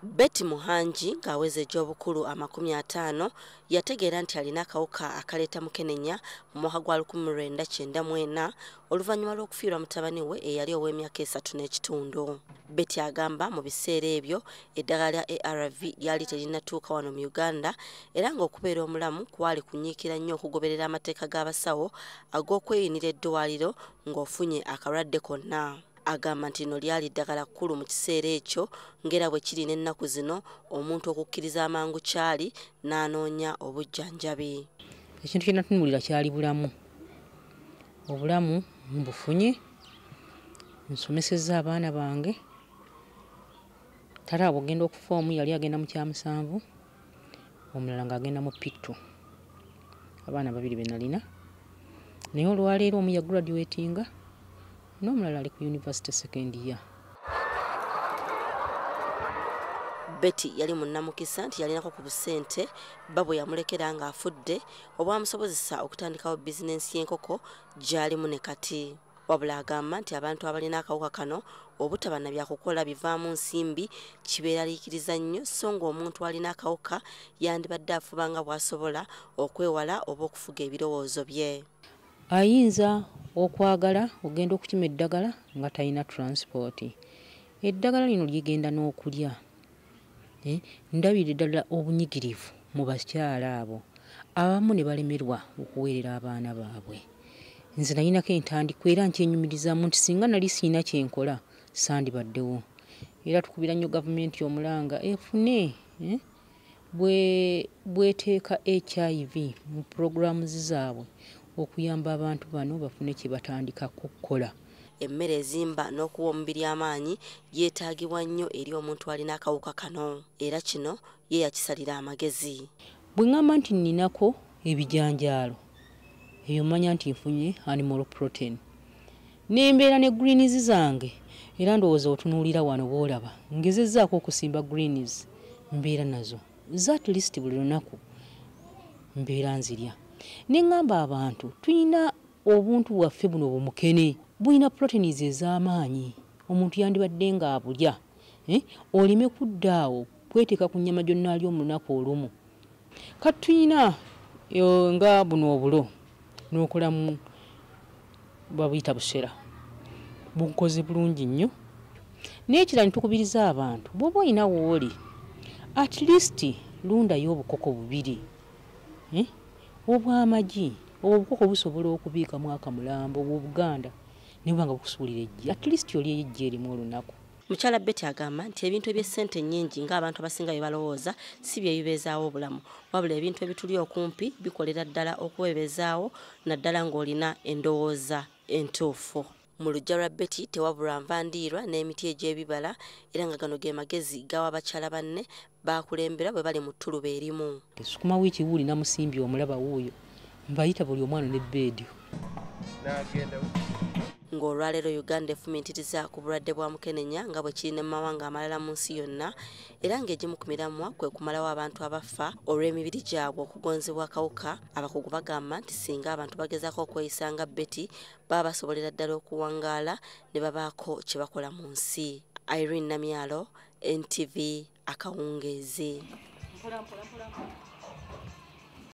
Betty Muhanji ng'aweze egy'obukulu 50 yategeera nti alina akawuka akaleeta mukenenya mu mwaka gwa 1994 oluvannyuma lw'okufiirwa mutabani we eyali ow'emyaka 3 n'ekitundu. Betty agamba mu biseera ebyo eddagala lya ARV lyali terinatuuka wano mu Uganda era ng'okubeera omulamu kwali kunyiikira nnyo okugoberera amateeka g'abasawo ag'okweyinira eddwaliro ng'ofunye akalwadde konna. Agamba nti lino lyali ddagala kkulu mu kiseera ekyo ng'era bwe kiri n'ennaku zino omuntu okukkiriza amangu kyali n'anoonya obujjanjabi. Ekintu kye natunuulira kyali bulamu. Obulamu mbufunye, nsomesezza abaana bange. Tata bw'ogenda okufa omu yali agenda mu kyamusanvu, omulala ng'agenda mu P2. Abaana babiri be nalina. Naye olwaleero omu yagraduatinga, n'omulala ali ku university second year. Betty yali munnamukisa nti yalinako ku busente bwe yamulekera ng'afudde obwamusobozesa okutandikawo bizinensi y'enkoko gy'alimu ne kati. Wabula agamba nti abantu abalina akawuka kano obutaba na byakukola bivaamu nsimbi kibeeraliikiriza nnyo so ng'omuntu alina akawuka yandibadde afuba nga bw'asobola okwewala oba okufuga ebirowoozo bye. Ayinza okwagala ogenda okukima eddagala nga talina transport. Eddagala lino ligenda n'okulya. Ndabira ddala obunyigirivu mu bakyala abo abamu ne balemerwa okuweerera abaana baabwe. Nze nalinako entandikwa era nkyenyumirizamu nti singa nali siina kyenkola sandibaddewo. Era tukubira nnyo gavumenti omulanga efune bweteeka HIV mu programs zaabwe okuyamba abantu bano bafune kye batandika kukola. Emmere ezimba n'okuwa omubiri amaanyi yeetaagibwa nnyo eri omuntu alina akawuka kano era kino ye yakisalira amagezi. Bwe ŋŋamba nti nninako ebijanjaalo eyo mmanya nti nfunye animal protein. Nembeera ne greens zange era ndowooza otunuulira wano bw'olaba ngezezzaako okusimba greens mbeera nazo za at least buli lunaku mbeera nzirya. Ne ŋŋamba abantu tulina obuntu bwaffe buno bumukene bulina proteins ez'amaanyi omuntu yandibadde ng'abulya olime kuddaawo kweteeka ku nnyama gyonnaalyo mu lunaku olumu. Kati tulina nga buno obulo n'okulamu babuyita busera bukoze bulungi nnyo. N'ekirala tukubiriza abantu bw'oba olina wooli at least lundayo obukoko bubiri obw'amagi. Obukoko busobola okubiikamu akamulambo obw'Obuganda ne bwanga bukusuulira eggi at least oli eggi erimu olunaku. Mukyala Betty agamba nti ebintu eby'essente nnyingi ng'abantu abasinga bye balowooza si bye bibeezaawo obulamu wabula ebintu ebituli okumpi bikolera ddala okwebezaawo naddala ng'olina endowooza entuufu. Mu luggya lwa Betty tewabulwa nvandiirwa n'emiti egy'ebibala era nga gano ge magezi gawa abakyala banne baakulembera bwe bali mu ttuluba erimu. Sukuma wiiki wuuli namusimbi omulaba wuuyo mbayita buli omwana n'ebbeediyo. Ng'olwaleero Uganda efumiitiriza ku bulwadde bwa mukenenya nga bwe kiri ne mu mawanga amalala mu nsi yonna era ng'egimu ku miramwa kwe kumalawo abantu abafa olw'emibiri gyabwe okugonzebwa akawuka. Abakugu bagamba nti singa abantu bagezaako okweyisa nga Betty baba basobolera ddala okuwangaala ne babaako kye bakola mu nsi. Irene Namyalo, NTV Akawungeezi.